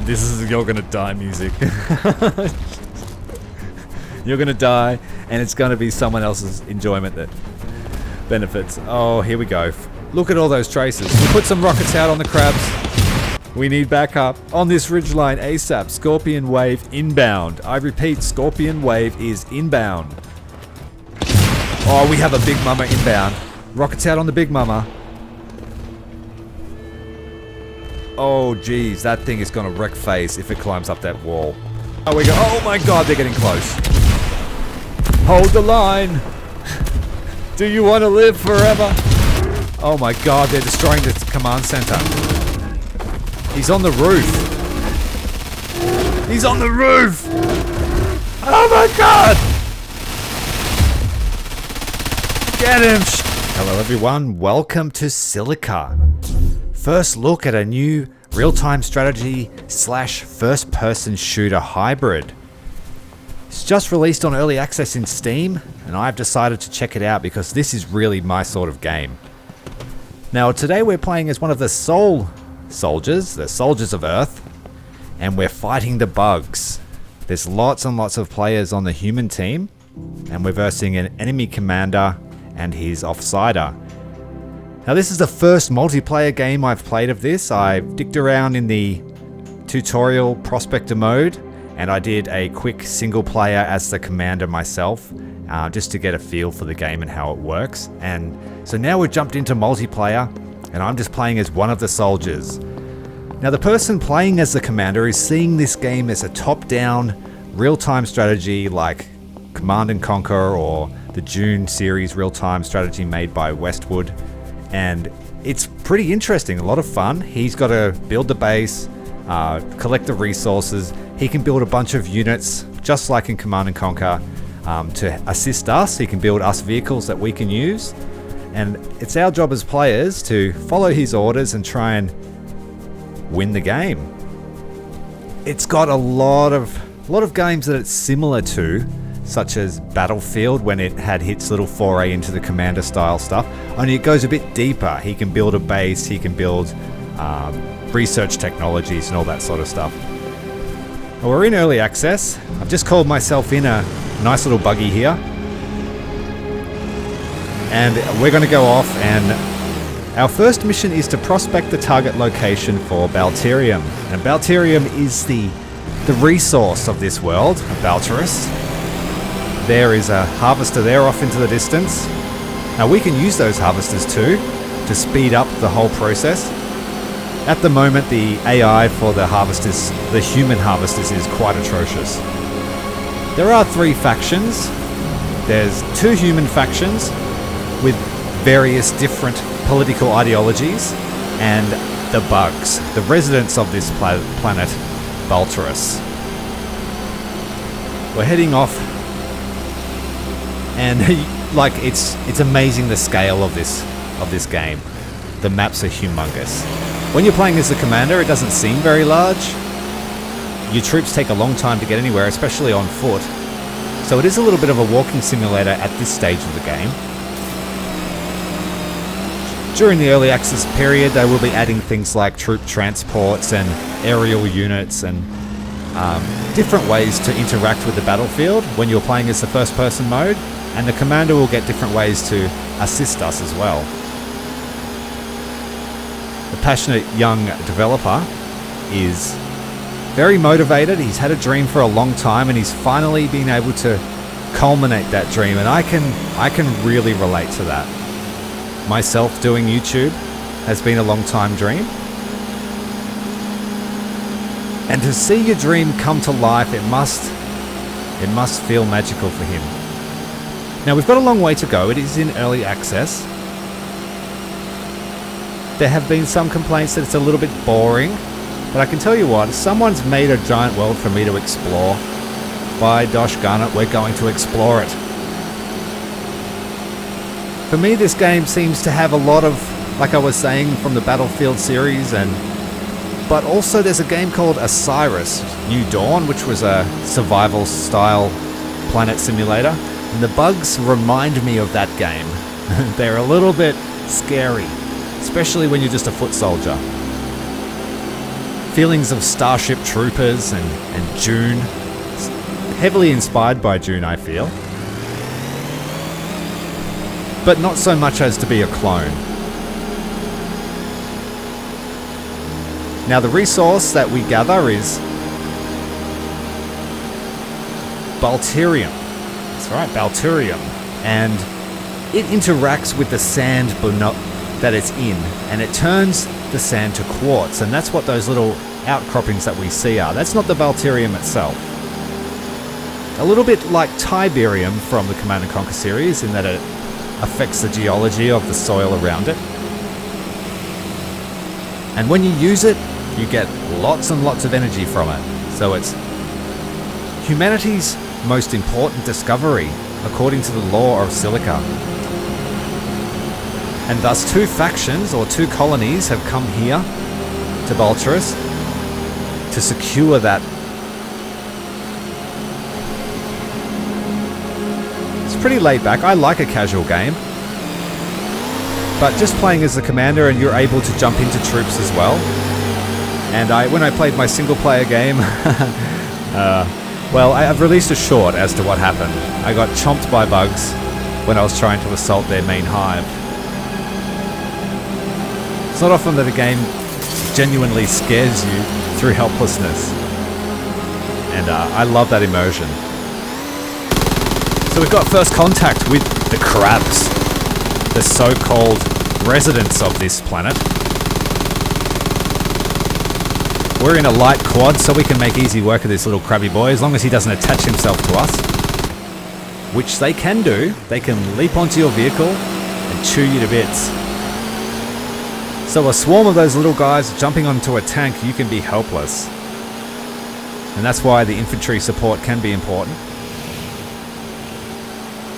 This is you're gonna die music. You're gonna die, and it's gonna be someone else's enjoyment that benefits. Oh, here we go. Look at all those traces. We put some rockets out on the crabs. We need backup on this ridgeline ASAP. Scorpion wave inbound. I repeat, Scorpion wave is inbound. Oh, we have a Big Mama inbound. Rockets out on the Big Mama. Oh, geez, that thing is gonna wreck face if it climbs up that wall. Oh, we go. Oh my God, they're getting close. Hold the line. Do you want to live forever? Oh my God, they're destroying the command center. He's on the roof. He's on the roof. Oh my God. Get him. Hello everyone, welcome to Silica. First look at a new real-time strategy / first-person shooter hybrid. It's just released on early access in Steam, and I've decided to check it out because this is really my sort of game. Now today we're playing as one of the Soul Soldiers, the Soldiers of Earth, and we're fighting the bugs. There's lots and lots of players on the human team, and we're versing an enemy commander and his offsider. Now this is the first multiplayer game I've played of this. I've dicked around in the tutorial prospector mode, and I did a quick single player as the commander myself, just to get a feel for the game and how it works. And so now we've jumped into multiplayer, and I'm just playing as one of the soldiers. Now the person playing as the commander is seeing this game as a top-down, real-time strategy like Command & Conquer or the Dune series real-time strategy made by Westwood. And it's pretty interesting, a lot of fun. He's got to build the base, collect the resources. He can build a bunch of units, just like in Command & Conquer, to assist us. He can build us vehicles that we can use. And it's our job as players to follow his orders and try and win the game. It's got a lot of games that it's similar to, such as Battlefield, when it had its little foray into the commander style stuff, only it goes a bit deeper. He can build a base, he can build research technologies and all that sort of stuff. Well, we're in early access. I've just called myself in a nice little buggy here, and we're going to go off, and our first mission is to prospect the target location for Baltarium. And Baltarium is the resource of this world, Baltarus. There is a harvester there off into the distance. Now we can use those harvesters too to speed up the whole process. At the moment the AI for the harvesters, the human harvesters, is quite atrocious. There are 3 factions. There's 2 human factions with various different political ideologies, and the bugs, the residents of this planet, Baltarus. We're heading off. And like it's amazing the scale of this game. The maps are humongous. When you're playing as the commander, it doesn't seem very large. Your troops take a long time to get anywhere, especially on foot. So it is a little bit of a walking simulator at this stage of the game. During the early access period, they will be adding things like troop transports and aerial units and different ways to interact with the battlefield when you're playing as the first person mode. And the commander will get different ways to assist us as well. The passionate young developer is very motivated. He's had a dream for a long time, and he's finally been able to culminate that dream. And I can really relate to that. Myself doing YouTube has been a long time dream. And to see your dream come to life, it must feel magical for him. Now we've got a long way to go. It is in early access. There have been some complaints that it's a little bit boring, but I can tell you what, someone's made a giant world for me to explore. By dosh darn it, we're going to explore it. For me, this game seems to have a lot of, like I was saying, from the Battlefield series, but also there's a game called Osiris New Dawn, which was a survival style planet simulator. And the bugs remind me of that game. They're a little bit scary, especially when you're just a foot soldier. feelings of Starship Troopers and Dune. It's heavily inspired by Dune, I feel. But not so much as to be a clone. Now the resource that we gather is Baltarium. That's right, Baltarium. And it interacts with the sand that it's in, and it turns the sand to quartz, and that's what those little outcroppings that we see are. That's not the Baltarium itself. A little bit like Tiberium from the Command & Conquer series in that it affects the geology of the soil around it. And when you use it, you get lots and lots of energy from it. So it's humanity's most important discovery, according to the lore of Silica. And thus 2 factions, or 2 colonies, have come here to Baltarus to secure that. It's pretty laid back. I like a casual game. But just playing as the commander and you're able to jump into troops as well. And when I played my single player game, well, I've released a short as to what happened. I got chomped by bugs when I was trying to assault their main hive. It's not often that a game genuinely scares you through helplessness. And I love that immersion. So we've got first contact with the crabs, the so-called residents of this planet. We're in a light quad, so we can make easy work of this little crabby boy, as long as he doesn't attach himself to us. Which they can do. They can leap onto your vehicle and chew you to bits. So a swarm of those little guys jumping onto a tank, you can be helpless. And that's why the infantry support can be important.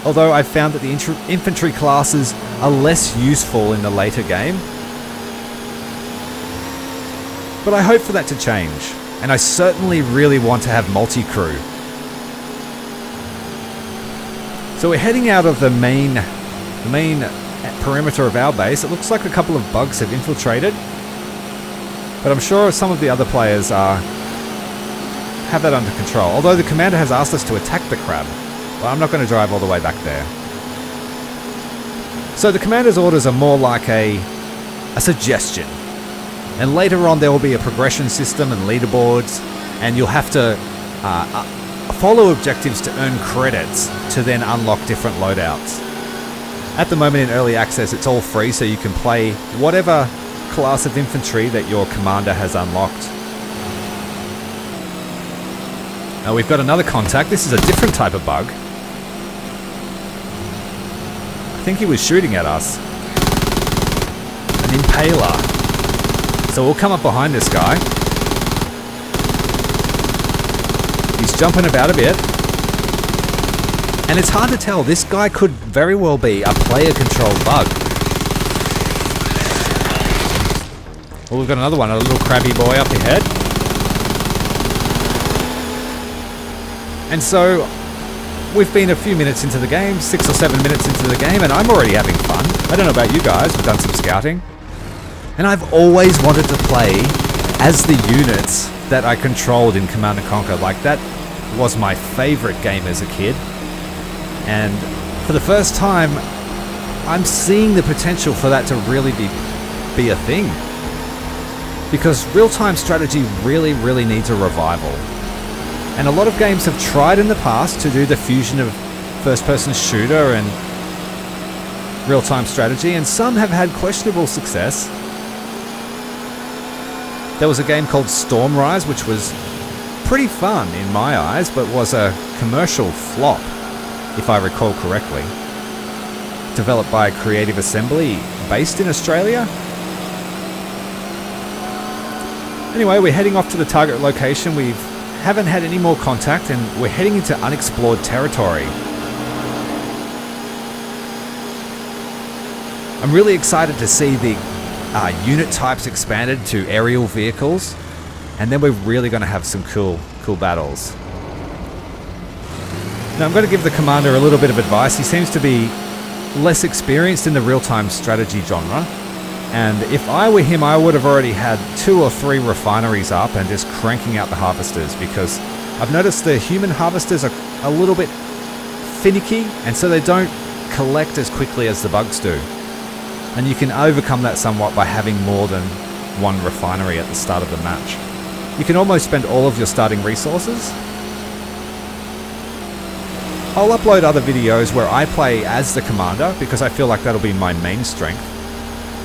Although I've found that the infantry classes are less useful in the later game. But I hope for that to change. And I certainly really want to have multi-crew. So we're heading out of the main perimeter of our base. It looks like a couple of bugs have infiltrated. But I'm sure some of the other players have that under control. Although the commander has asked us to attack the crab. Well, I'm not going to drive all the way back there. So the commander's orders are more like a suggestion. And later on there will be a progression system and leaderboards, and you'll have to follow objectives to earn credits to then unlock different loadouts. At the moment in early access it's all free, so you can play whatever class of infantry that your commander has unlocked. Now we've got another contact. This is a different type of bug. I think he was shooting at us. An impaler. So we'll come up behind this guy. He's jumping about a bit. And it's hard to tell. This guy could very well be a player-controlled bug. Well, we've got another one, a little crabby boy up ahead. And so we've been a few minutes into the game, 6 or 7 minutes into the game, and I'm already having fun. I don't know about you guys. We've done some scouting. And I've always wanted to play as the units that I controlled in Command & Conquer. Like, that was my favorite game as a kid. And for the first time, I'm seeing the potential for that to really be a thing. Because real-time strategy really, really needs a revival. And a lot of games have tried in the past to do the fusion of first-person shooter and real-time strategy, and some have had questionable success. There was a game called Stormrise, which was pretty fun in my eyes, but was a commercial flop, if I recall correctly. Developed by Creative Assembly, based in Australia. Anyway, we're heading off to the target location. We haven't had any more contact, and we're heading into unexplored territory. I'm really excited to see the unit types expanded to aerial vehicles, and then we're really going to have some cool battles. Now I'm going to give the commander a little bit of advice. He seems to be less experienced in the real-time strategy genre, And if I were him, I would have already had 2 or 3 refineries up and just cranking out the harvesters, because I've noticed the human harvesters are a little bit finicky, and so they don't collect as quickly as the bugs do. And you can overcome that somewhat by having more than 1 refinery at the start of the match. You can almost spend all of your starting resources. I'll upload other videos where I play as the commander, because I feel like that'll be my main strength.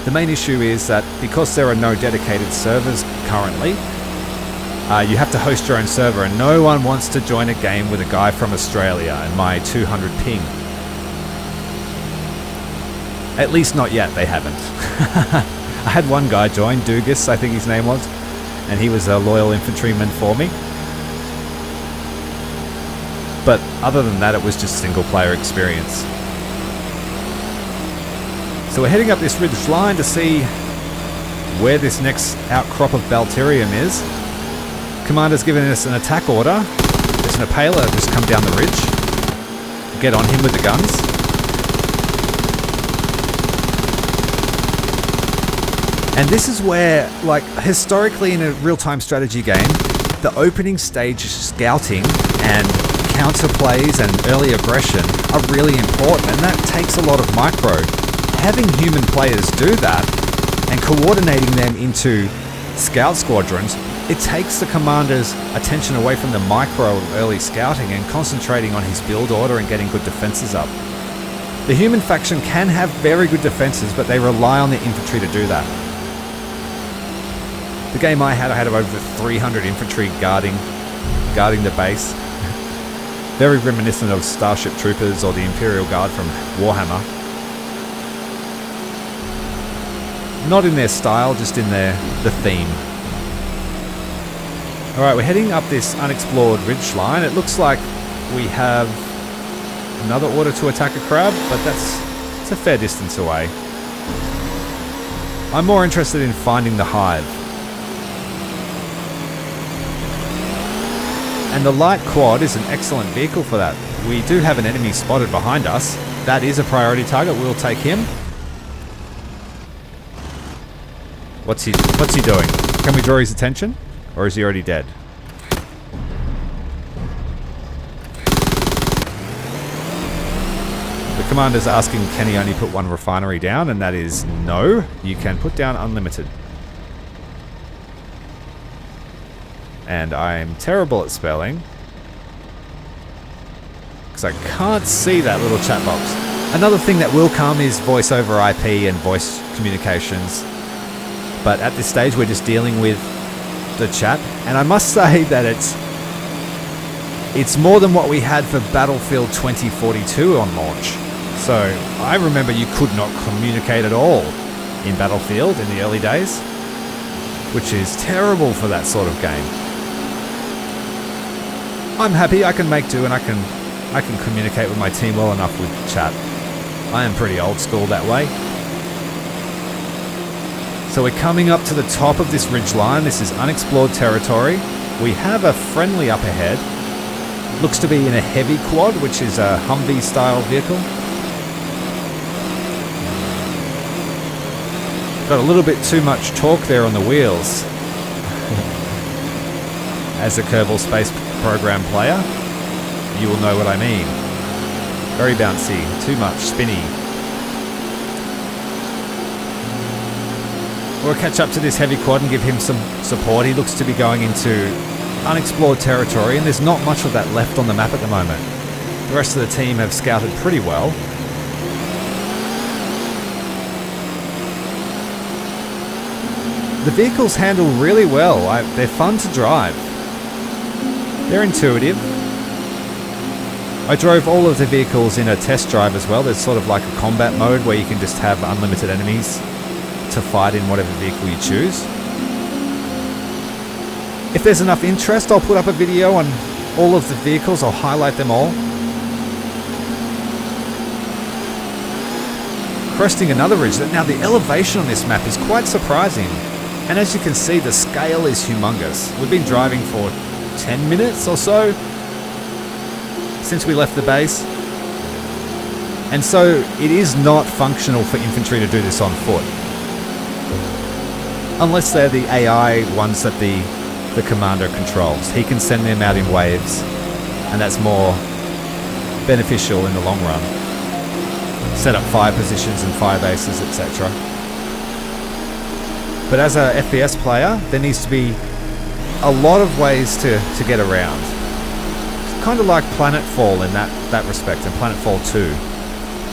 The main issue is that because there are no dedicated servers currently, you have to host your own server, and no one wants to join a game with a guy from Australia and my 200 ping. At least not yet, they haven't. I had one guy join, Dugas, I think his name was, and he was a loyal infantryman for me. But other than that, it was just single player experience. So we're heading up this ridge line to see where this next outcrop of Baltarium is. Commander's given us an attack order. There's an Impaler just come down the ridge. Get on him with the guns. And this is where, like, historically in a real-time strategy game, the opening stage scouting and counterplays and early aggression are really important, and that takes a lot of micro. Having human players do that and coordinating them into scout squadrons, it takes the commander's attention away from the micro of early scouting and concentrating on his build order and getting good defenses up. The human faction can have very good defenses, but they rely on the infantry to do that. The game I had over 300 infantry guarding the base. Very reminiscent of Starship Troopers or the Imperial Guard from Warhammer. Not in their style, just in the theme. Alright, we're heading up this unexplored ridge line. It looks like we have another order to attack a crab, but it's a fair distance away. I'm more interested in finding the hive. And the light quad is an excellent vehicle for that. We do have an enemy spotted behind us. That is a priority target. We'll take him. What's he doing? Can we draw his attention? Or is he already dead? The commander's asking, can he only put 1 refinery down? And that is no. You can put down unlimited. And I'm terrible at spelling, because I can't see that little chat box. Another thing that will come is voice over IP and voice communications. But at this stage we're just dealing with the chat, and I must say that it's more than what we had for Battlefield 2042 on launch. So I remember you could not communicate at all in Battlefield in the early days, which is terrible for that sort of game. I'm happy I can make do, and I can communicate with my team well enough with chat. I am pretty old school that way. So we're coming up to the top of this ridge line. This is unexplored territory. We have a friendly up ahead. Looks to be in a heavy quad, which is a Humvee style vehicle. Got a little bit too much torque there on the wheels. As a Kerbal Space Program player, you will know what I mean. Very bouncy, too much spinny. We'll catch up to this heavy quad and give him some support. He looks to be going into unexplored territory, and there's not much of that left on the map at the moment. The rest of the team have scouted pretty well. The vehicles handle really well. They're fun to drive. They're intuitive. I drove all of the vehicles in a test drive as well. There's sort of like a combat mode where you can just have unlimited enemies to fight in whatever vehicle you choose. If there's enough interest, I'll put up a video on all of the vehicles. I'll highlight them all. Cresting another ridge. Now the elevation on this map is quite surprising. And as you can see, the scale is humongous. We've been driving for 10 minutes or so since we left the base. And so it is not functional for infantry to do this on foot. Unless they're the AI ones that the commander controls. He can send them out in waves, and that's more beneficial in the long run. Set up fire positions and fire bases, etc. But as a FPS player, there needs to be a lot of ways to get around. It's kind of like Planetfall in that respect, and Planetfall 2.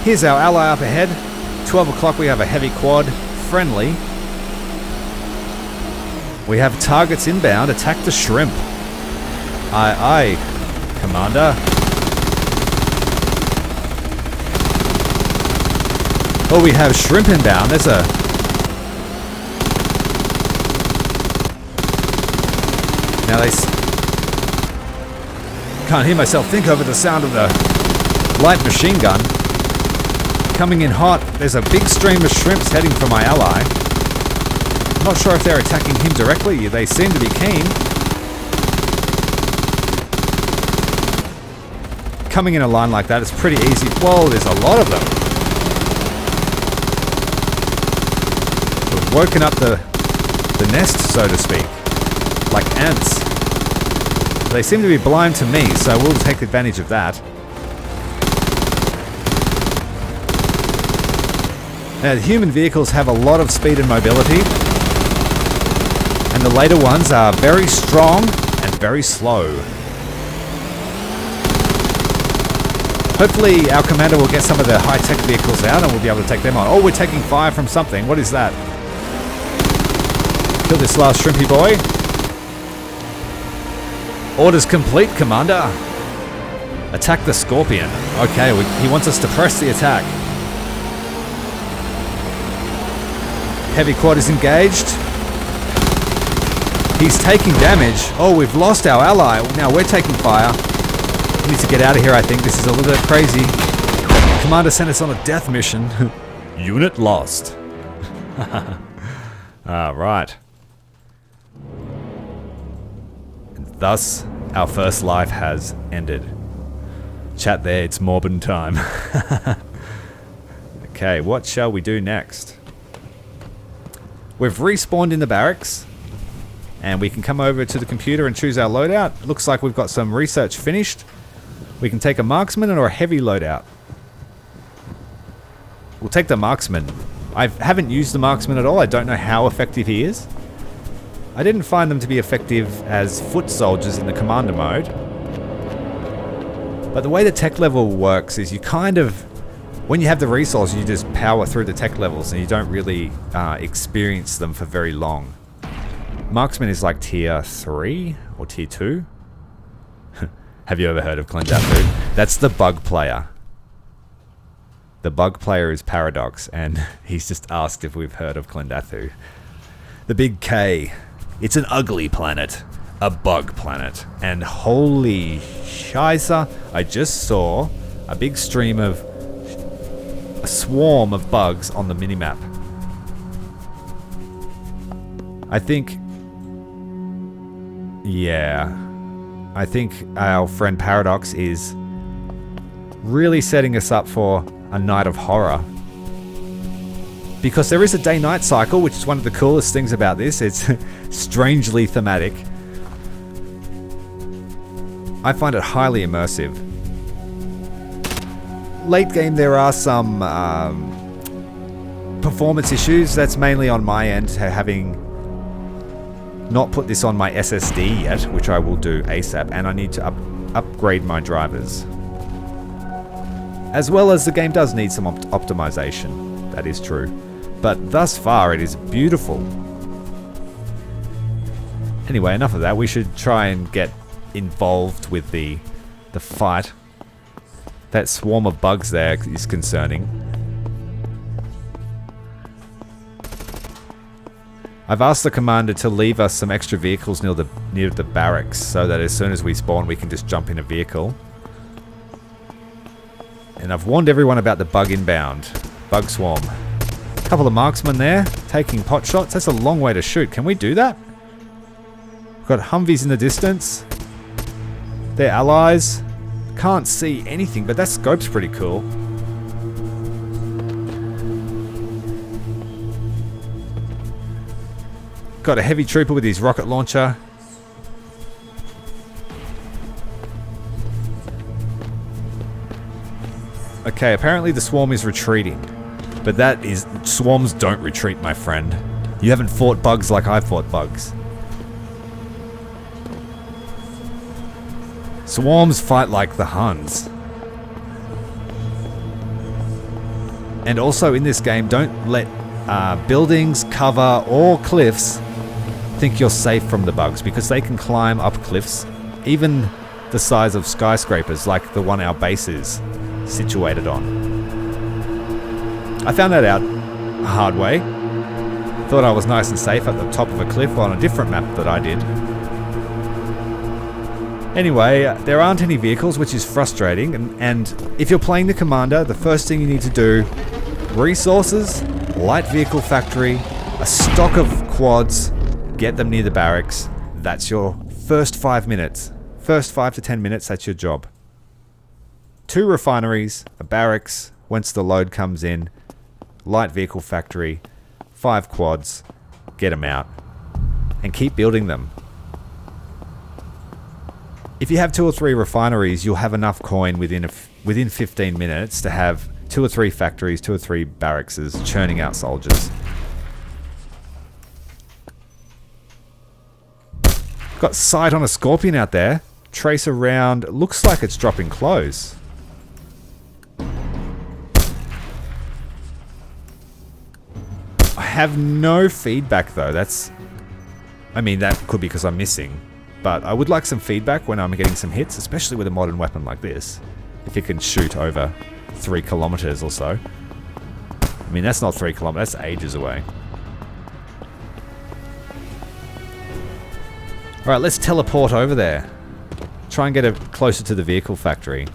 Here's our ally up ahead. 12 o'clock, we have a heavy quad, friendly. We have targets inbound. Attack the shrimp. Aye, aye, Commander. Oh, we have shrimp inbound. There's a... Now they... Can't hear myself think over the sound of the light machine gun. Coming in hot. There's a big stream of shrimps heading for my ally. Not sure if they're attacking him directly. They seem to be keen. Coming in a line like that is pretty easy. Whoa, there's a lot of them. We've woken up the nest, so to speak. Like ants. They seem to be blind to me, so we'll take advantage of that. Now, the human vehicles have a lot of speed and mobility. And the later ones are very strong and very slow. Hopefully our commander will get some of the high-tech vehicles out and we'll be able to take them on. Oh, we're taking fire from something. What is that? Kill this last shrimpy boy. Orders complete, Commander. Attack the Scorpion. Okay, he wants us to press the attack. Heavy quad is engaged. He's taking damage. Oh, we've lost our ally. Now we're taking fire. We need to get out of here, I think. This is a little bit crazy. Commander sent us on a death mission. Unit lost. Right. And thus, our first life has ended. Chat there, it's Morbin time. Okay, what shall we do next? We've respawned in the barracks. And we can come over to the computer and choose our loadout. Looks like we've got some research finished. We can take a marksman or a heavy loadout. We'll take the marksman. I haven't used the marksman at all. I don't know how effective he is. I didn't find them to be effective as foot soldiers in the commander mode. But the way the tech level works is you kind of... When you have the resource, you just power through the tech levels and you don't really experience them for very long. Marksman is like tier 3 or tier 2. Have you ever heard of Cmdr? That's the bug player. The bug player is Paradox, and he's just asked if we've heard of Cmdr. The big K. It's an ugly planet. A bug planet. And holy shiza, I just saw a big stream of... a swarm of bugs on the minimap. I think... Yeah, I think our friend Paradox is really setting us up for a night of horror. Because there is a day-night cycle, which is one of the coolest things about this. It's strangely thematic. I find it highly immersive. Late game, there are some performance issues. That's mainly on my end, having not put this on my SSD yet, which I will do ASAP, and I need to upgrade my drivers. As well as the game does need some optimization, that is true. But thus far it is beautiful. Anyway, enough of that. We should try and get involved with the fight. That swarm of bugs there is concerning. I've asked the commander to leave us some extra vehicles near the barracks so that as soon as we spawn we can just jump in a vehicle. And I've warned everyone about the bug inbound. Bug swarm. A couple of marksmen there taking pot shots. That's a long way to shoot. Can we do that? We've got Humvees in the distance. They're allies. Can't see anything, but that scope's pretty cool. Got a heavy trooper with his rocket launcher. Okay, apparently the swarm is retreating. But swarms don't retreat, my friend. You haven't fought bugs like I fought bugs. Swarms fight like the Huns. And also in this game, don't let buildings, cover, or cliffs think you're safe from the bugs, because they can climb up cliffs, even the size of skyscrapers like the one our base is situated on. I found that out a hard way. Thought I was nice and safe at the top of a cliff on a different map that I did. Anyway, there aren't any vehicles, which is frustrating, and if you're playing the Commander, the first thing you need to do, resources, light vehicle factory, a stock of quads, get them near the barracks. That's your first 5 minutes. First 5 to 10 minutes, that's your job. 2 refineries, a barracks, once the load comes in, light vehicle factory, 5 quads, get them out, and keep building them. If you have 2 or 3 refineries, you'll have enough coin within 15 minutes to have 2 or 3 factories, 2 or 3 barracks churning out soldiers. Got sight on a Scorpion out there. Trace around. Looks like it's dropping close. I have no feedback though. I mean, that could be because I'm missing. But I would like some feedback when I'm getting some hits, especially with a modern weapon like this. If it can shoot over 3 kilometers or so. I mean, that's not 3 kilometers, that's ages away. Alright, let's teleport over there. Try and get it closer to the vehicle factory.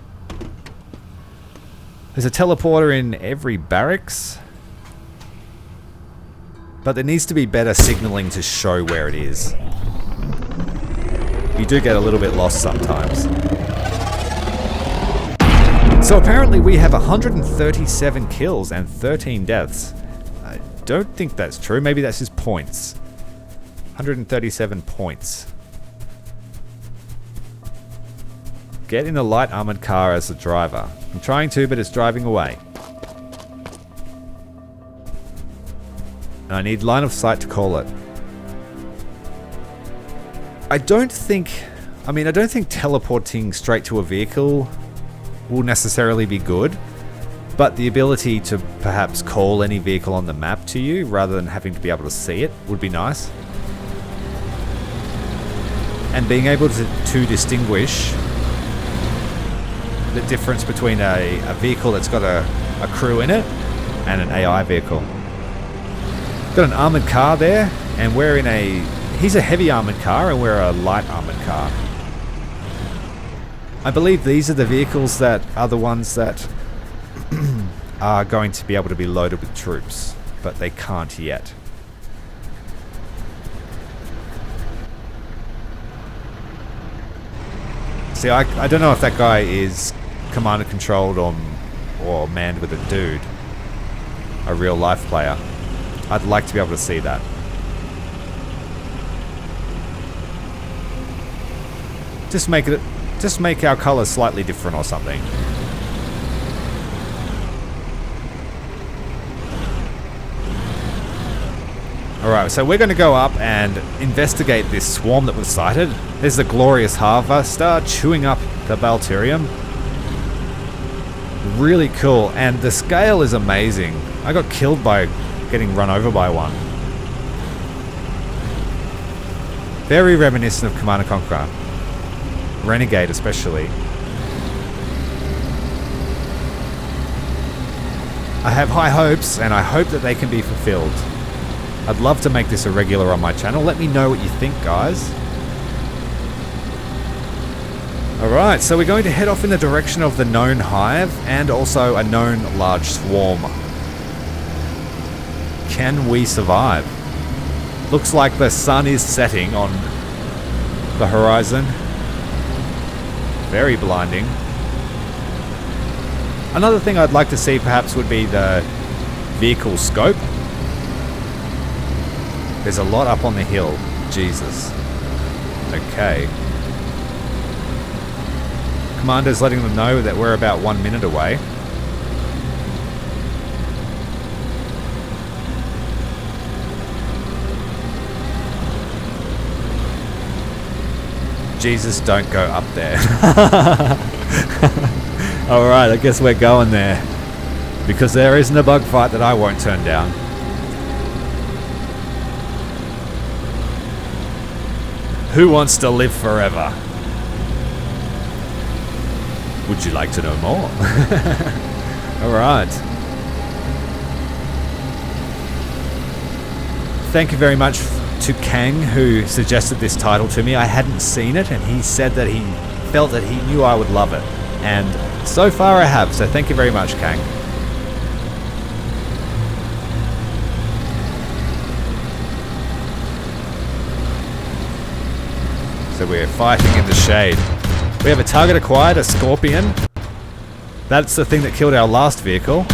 There's a teleporter in every barracks. But there needs to be better signaling to show where it is. You do get a little bit lost sometimes. So apparently we have 137 kills and 13 deaths. I don't think that's true. Maybe that's just points. 137 points. Get in a light armored car as a driver. I'm trying to, but it's driving away. And I need line of sight to call it. I don't think teleporting straight to a vehicle will necessarily be good, but the ability to perhaps call any vehicle on the map to you rather than having to be able to see it would be nice. And being able to distinguish the difference between a vehicle that's got a crew in it and an AI vehicle. Got an armored car there, and we're in he's a heavy armored car and we're a light armored car. I believe these are the vehicles that are the ones that are going to be able to be loaded with troops, but they can't yet. See, I don't know if that guy is commander controlled or manned with a dude, a real life player. I'd like to be able to see that. Just make our colors slightly different or something. Alright, so we're going to go up and investigate this swarm that was sighted. There's the glorious harvester chewing up the Baltarium. Really cool, and the scale is amazing. I got killed by getting run over by one. Very reminiscent of Command & Conquer. Renegade especially. I have high hopes, and I hope that they can be fulfilled. I'd love to make this a regular on my channel. Let me know what you think, guys. Alright, so we're going to head off in the direction of the known hive and also a known large swarm. Can we survive? Looks like the sun is setting on the horizon. Very blinding. Another thing I'd like to see perhaps would be the vehicle scope. There's a lot up on the hill. Jesus. Okay. Commander's letting them know that we're about 1 minute away. Jesus, don't go up there. Alright, I guess we're going there. Because there isn't a bug fight that I won't turn down. Who wants to live forever? Would you like to know more? Alright. Thank you very much to Kang, who suggested this title to me. I hadn't seen it, and he said that he felt that he knew I would love it. And so far I have, so thank you very much, Kang. So we're fighting in the shade. We have a target acquired, a Scorpion. That's the thing that killed our last vehicle.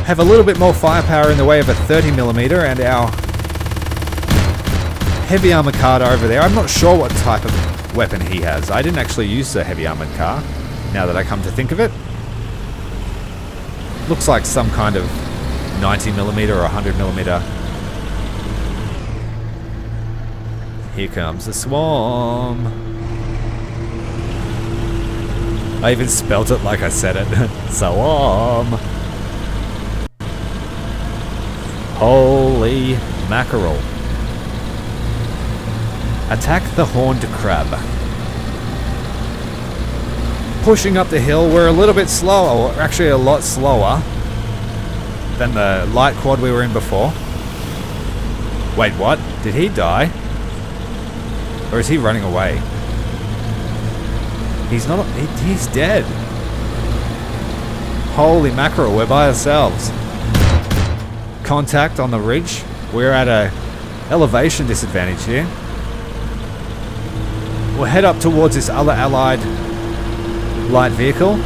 Have a little bit more firepower in the way of a 30mm and our heavy armored car over there. I'm not sure what type of weapon he has. I didn't actually use the heavy armored car, now that I come to think of it. Looks like some kind of 90mm or 100mm. Here comes the swarm. I even spelt it like I said it. Swarm. Holy mackerel. Attack the horned crab. Pushing up the hill, we're a little bit slower, or actually a lot slower than the light quad we were in before. Wait, what? Did he die? Or is he running away? He's not. He's dead. Holy mackerel, we're by ourselves. Contact on the ridge. We're at a elevation disadvantage here. We'll head up towards this other allied light vehicle.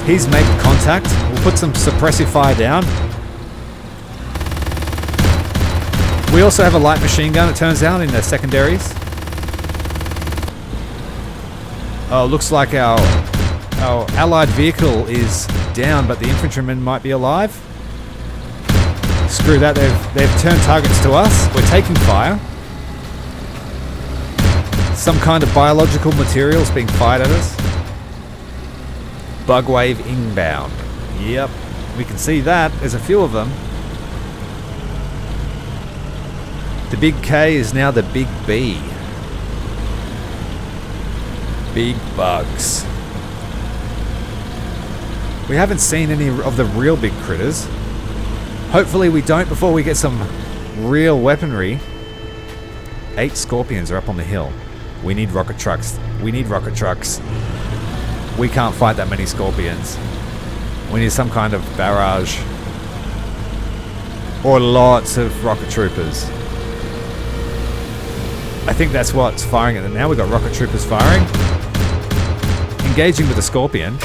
He's making contact. We'll put some suppressive fire down. We also have a light machine gun, it turns out, in the secondaries. Oh, looks like our allied vehicle is down, but the infantryman might be alive. Screw that, they've turned targets to us. We're taking fire. Some kind of biological materials being fired at us. Bug wave inbound. Yep, we can see that. There's a few of them. The big K is now the big B. Big bugs. We haven't seen any of the real big critters. Hopefully we don't before we get some real weaponry. 8 Scorpions are up on the hill. We need rocket trucks. We need rocket trucks. We can't fight that many Scorpions. We need some kind of barrage. Or lots of rocket troopers. I think that's what's firing at them now. We've got rocket troopers firing. Engaging with the Scorpion.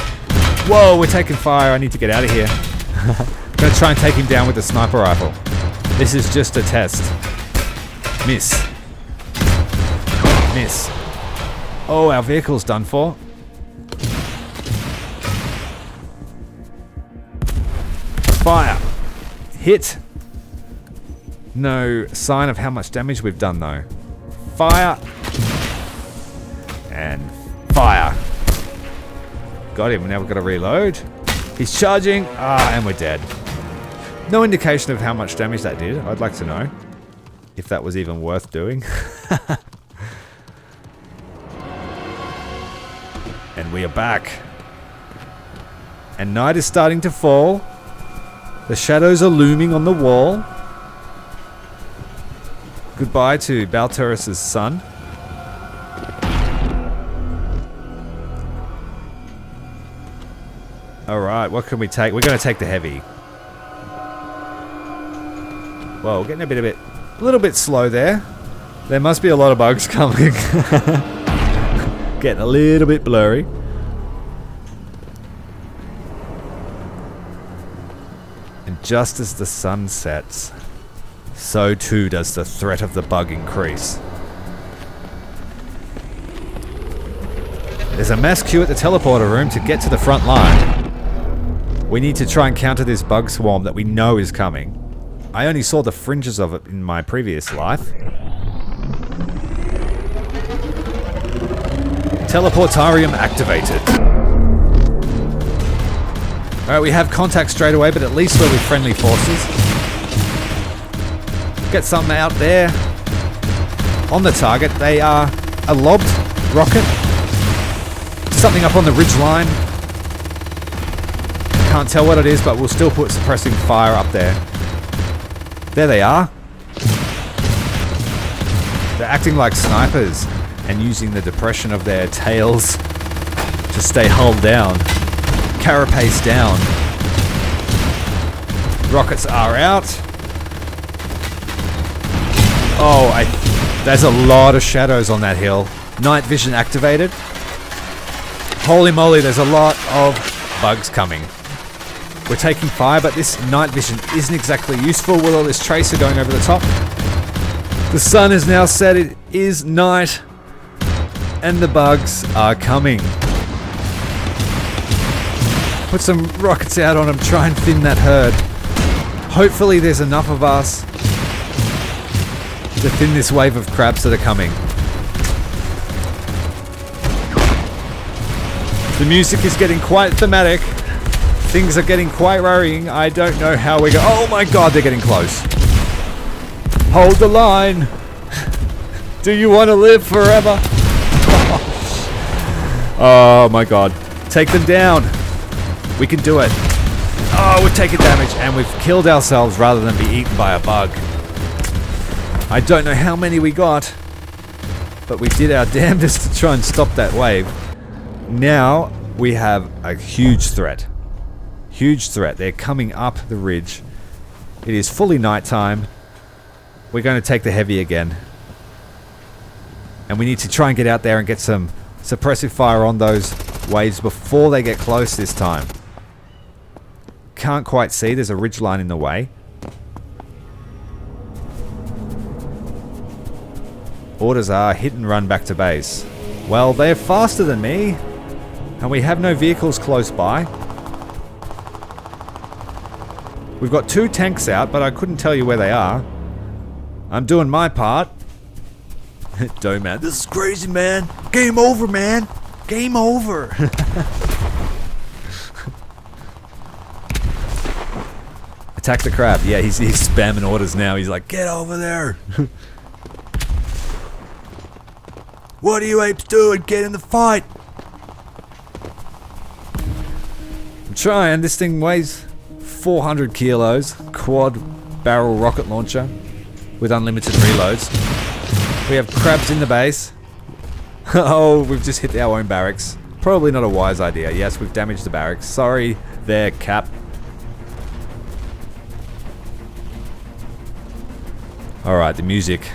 Whoa, we're taking fire. I need to get out of here. I'm going to try and take him down with the sniper rifle. This is just a test. Miss. Miss. Oh, our vehicle's done for. Fire. Hit. No sign of how much damage we've done though. Fire. And fire. Got him. Now we've got to reload. He's charging. Ah, and we're dead. No indication of how much damage that did. I'd like to know if that was even worth doing. And we are back. And night is starting to fall. The shadows are looming on the wall. Goodbye to Baltarus' son. Alright, what can we take? We're going to take the heavy. Well, we're getting a little bit slow there. There must be a lot of bugs coming. Getting a little bit blurry. And just as the sun sets, so too does the threat of the bug increase. There's a mass queue at the teleporter room to get to the front line. We need to try and counter this bug swarm that we know is coming. I only saw the fringes of it in my previous life. Teleportarium activated. Alright, we have contact straight away, but at least we're with friendly forces. Get something out there on the target. They are a lobbed rocket. Something up on the ridge line. Can't tell what it is, but we'll still put suppressing fire up there. There they are. They're acting like snipers and using the depression of their tails to stay hull down. Carapace down. Rockets are out. Oh, there's a lot of shadows on that hill. Night vision activated. Holy moly, there's a lot of bugs coming. We're taking fire, but this night vision isn't exactly useful with all this tracer going over the top. The sun is now set, it is night, and the bugs are coming. Put some rockets out on them, try and thin that herd. Hopefully there's enough of us to thin this wave of crabs that are coming. The music is getting quite thematic. Things are getting quite worrying. I don't know how we go. Oh my god, they're getting close. Hold the line. Do you want to live forever? Oh my god. Take them down. We can do it. Oh, we've taken damage and we've killed ourselves rather than be eaten by a bug. I don't know how many we got, but we did our damnedest to try and stop that wave. Now we have a huge threat. Huge threat. They're coming up the ridge. It is fully nighttime. We're going to take the heavy again. And we need to try and get out there and get some suppressive fire on those waves before they get close this time. Can't quite see. There's a ridge line in the way. Orders are hit and run back to base. Well, they're faster than me. And we have no vehicles close by. We've got 2 tanks out, but I couldn't tell you where they are. I'm doing my part. Don't, man. This is crazy, man. Game over, man. Game over. Attack the crab. Yeah, he's spamming orders now. He's like, get over there. What are you apes doing? Get in the fight. I'm trying. This thing weighs 400 kilos. Quad barrel rocket launcher with unlimited reloads. We have crabs in the base. Oh, we've just hit our own barracks. Probably not a wise idea. Yes, we've damaged the barracks. Sorry there, Cap. Alright, the music.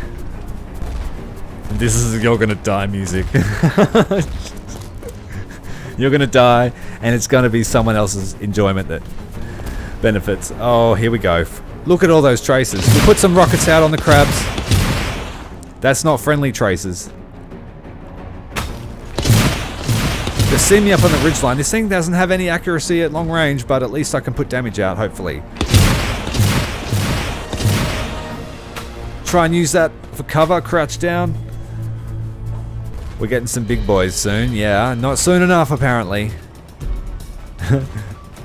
This is you're gonna die music. You're gonna die, and it's gonna be someone else's enjoyment that benefits. Oh, here we go. Look at all those tracers. We put some rockets out on the crabs. That's not friendly tracers. They see me up on the ridgeline. This thing doesn't have any accuracy at long range, but at least I can put damage out, hopefully. Try and use that for cover, crouch down. We're getting some big boys soon. Yeah, not soon enough apparently.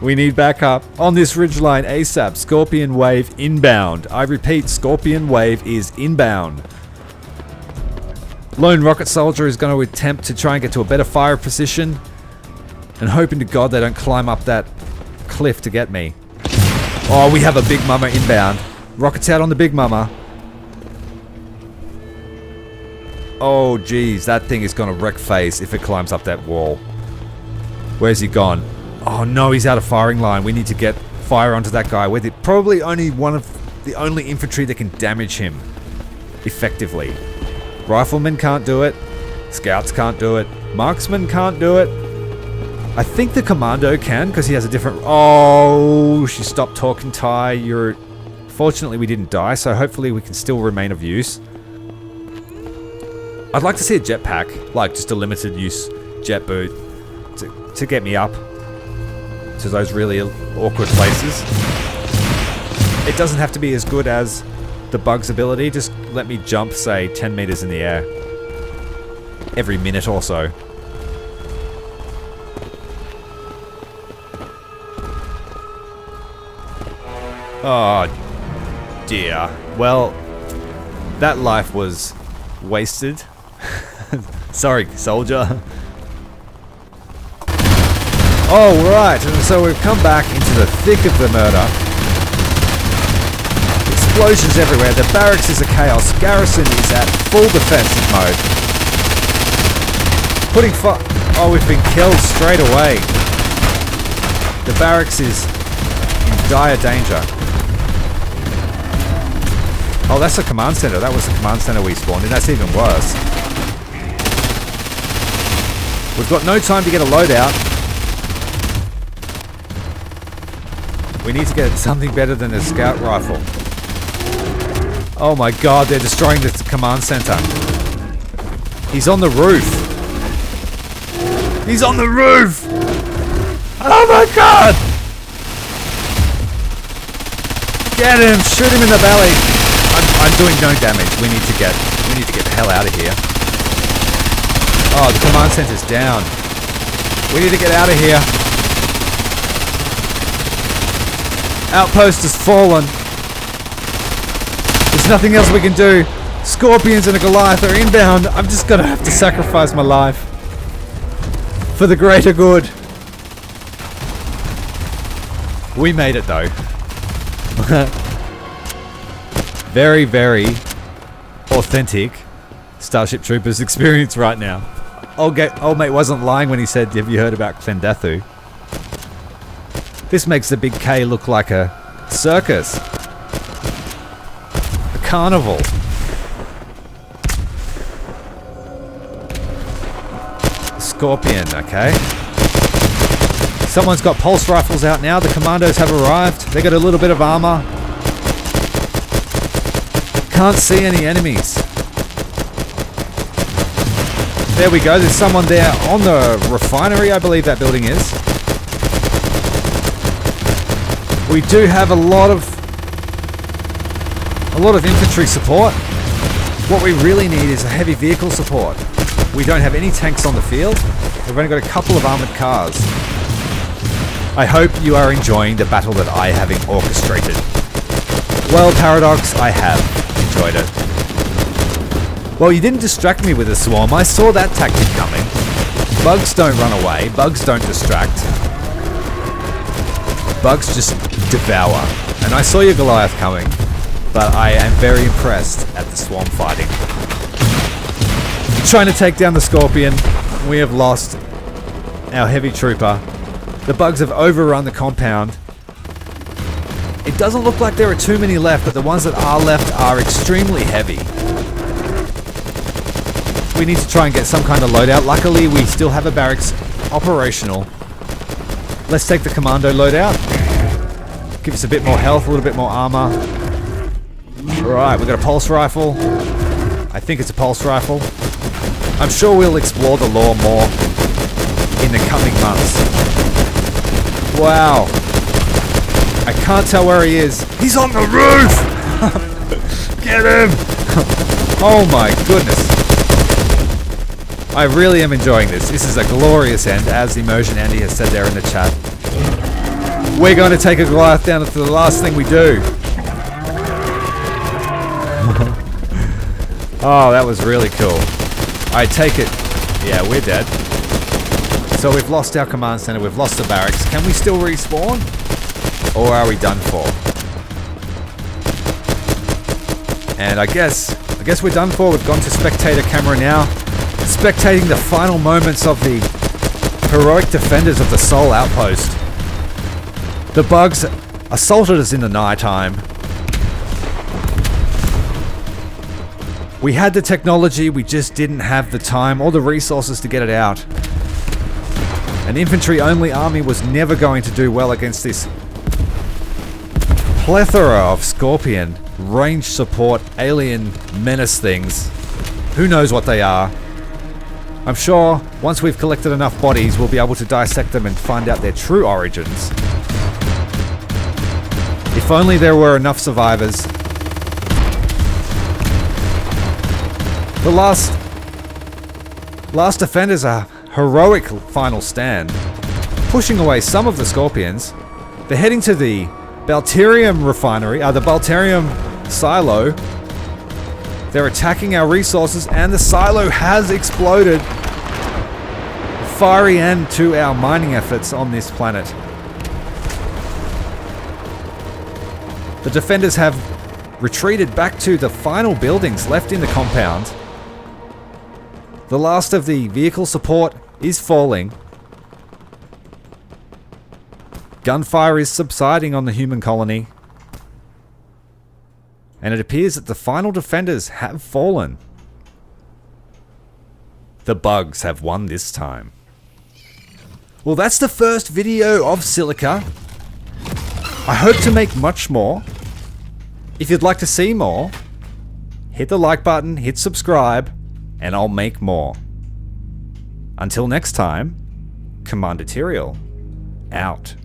We need backup on this ridgeline ASAP. Scorpion wave inbound. I repeat, Scorpion wave is inbound. Lone rocket soldier is going to attempt to try and get to a better fire position, and hoping to God they don't climb up that cliff to get me. Oh, we have a big mama inbound. Rockets out on the big mama. Oh geez, that thing is going to wreck face if it climbs up that wall. Where's he gone? Oh no, he's out of firing line. We need to get fire onto that guy with it. Probably only one of the only infantry that can damage him effectively. Riflemen can't do it. Scouts can't do it. Marksmen can't do it. I think the commando can because he has a different... Oh, she stopped talking, Ty. You're Fortunately, we didn't die, so hopefully we can still remain of use. I'd like to see a jetpack, like just a limited use jet boot, to get me up to those really awkward places. It doesn't have to be as good as the bug's ability, just let me jump, say, 10 meters in the air every minute or so. Oh dear. Well, that life was wasted. Sorry, soldier. Oh, right, and so we've come back into the thick of the murder. Explosions everywhere, the barracks is a chaos, garrison is at full defensive mode. Oh, we've been killed straight away. The barracks is in dire danger. Oh, that's the command center. That was the command center we spawned in. That's even worse. We've got no time to get a loadout. We need to get something better than a scout rifle. Oh my god, they're destroying the command center. He's on the roof. He's on the roof! Oh my god! Get him! Shoot him in the belly! I'm doing no damage. We need to get the hell out of here. Oh, the command center's down. We need to get out of here. Outpost has fallen. There's nothing else we can do. Scorpions and a Goliath are inbound. I'm just gonna have to sacrifice my life for the greater good. We made it though. Very, very authentic Starship Troopers experience right now. Old mate wasn't lying when he said, have you heard about Clendethu? This makes the big K look like a circus. A carnival. Scorpion, okay. Someone's got pulse rifles out now. The commandos have arrived. They got a little bit of armor. Can't see any enemies. There we go. There's someone there on the refinery, I believe that building is. We do have a lot of infantry support. What we really need is a heavy vehicle support. We don't have any tanks on the field. We've only got a couple of armored cars. I hope you are enjoying the battle that I have orchestrated. Well, Paradox, I have enjoyed it. Well, you didn't distract me with a swarm. I saw that tactic coming. Bugs don't run away. Bugs don't distract. Bugs just devour. And I saw your Goliath coming, but I am very impressed at the swarm fighting. Trying to take down the Scorpion. We have lost our heavy trooper. The bugs have overrun the compound. It doesn't look like there are too many left, but the ones that are left are extremely heavy. We need to try and get some kind of loadout. Luckily, we still have a barracks operational. Let's take the commando loadout. Give us a bit more health, a little bit more armor. Alright, we've got a pulse rifle. I think it's a pulse rifle. I'm sure we'll explore the lore more in the coming months. Wow. I can't tell where he is. He's on the roof! Get him! Oh my goodness. I really am enjoying this. This is a glorious end, as Immersion Andy has said there in the chat. We're going to take a Goliath down to the last thing we do. Oh, that was really cool. I take it. Yeah, we're dead. So we've lost our command center, we've lost the barracks. Can we still respawn? Or are we done for? And I guess we're done for. We've gone to spectator camera now, spectating the final moments of the heroic defenders of the Sol outpost. The bugs assaulted us in the nighttime. We had the technology, we just didn't have the time or the resources to get it out. An infantry-only army was never going to do well against this plethora of Scorpion, range support, alien menace things. Who knows what they are? I'm sure once we've collected enough bodies, we'll be able to dissect them and find out their true origins. If only there were enough survivors. The last defenders are heroic final stand, pushing away some of the Scorpions. They're heading to the Baltarium refinery, the Baltarium silo. They're attacking our resources, and the silo has exploded. Fiery end to our mining efforts on this planet. The defenders have retreated back to the final buildings left in the compound. The last of the vehicle support is falling. Gunfire is subsiding on the human colony. And it appears that the final defenders have fallen. The bugs have won this time. Well, that's the first video of Silica. I hope to make much more. If you'd like to see more, hit the like button, hit subscribe, and I'll make more. Until next time, Commander Tyrael, out.